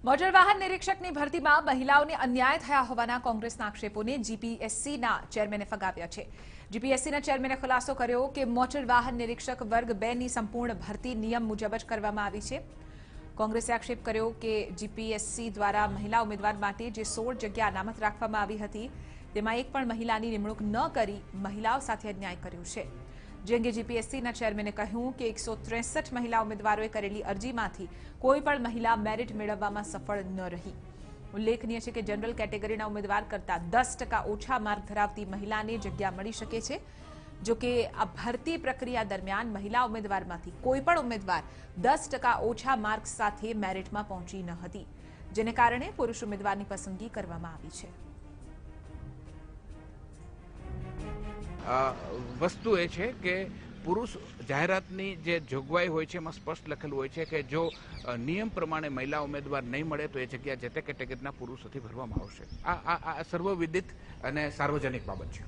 Motor વાહન નિરીક્ષકની ભરતીમાં મહિલાઓને અન્યાય થયા હોવાના કોંગ્રેસના આક્ષેપોને જીપીએસસીના ચેરમેને ફગાવ્યા છે। જીપીએસસીના ચેરમેને ખુલાસો કર્યો કે મોટર વાહન નિરીક્ષક વર્ગ 2 ની સંપૂર્ણ ભરતી નિયમ મુજબ જ કરવામાં આવી છે। કોંગ્રેસે આક્ષેપ કર્યો કે જીપીએસસી દ્વારા મહિલા ઉમેદવાર માટે જે 16 જગ્યા અનામત રાખવામાં આવી હતી તેમાં એક પણ મહિલાની નિમણૂક ન કરી મહિલાઓ સાથે અન્યાય કર્યો છે। જે અંગે જીપીએસસીના ચેરમેને કહ્યું કે 163 મહિલા ઉમેદવારોએ કરેલી અરજીમાંથી કોઈ પણ મહિલા મેરિટ મેળવવામાં સફળ ન રહી। ઉલ્લેખનીય છે કે જનરલ કેટેગરીના ઉમેદવાર કરતાં 10% ઓછા માર્ક ધરાવતી મહિલાને જગ્યા મળી શકે છે। જો કે આ ભરતી પ્રક્રિયા દરમિયાન મહિલા ઉમેદવારમાંથી કોઈ પણ ઉમેદવાર 10% ઓછા માર્ક સાથે મેરિટમાં પહોંચી ન હતી, જેને કારણે પુરુષ ઉમેદવારની પસંદગી કરવામાં આવી છે। વસ્તુ એ છે કે પુરુષ જાહેરાતની જે જોગવાઈ હોય છે એમાં સ્પષ્ટ લખેલું હોય છે કે જો નિયમ પ્રમાણે મહિલા ઉમેદવાર નહીં મળે તો એ જગ્યા જે તે કેટેગરીના પુરુષોથી ભરવામાં આવશે। આ સર્વવિદિત અને સાર્વજનિક બાબત છે।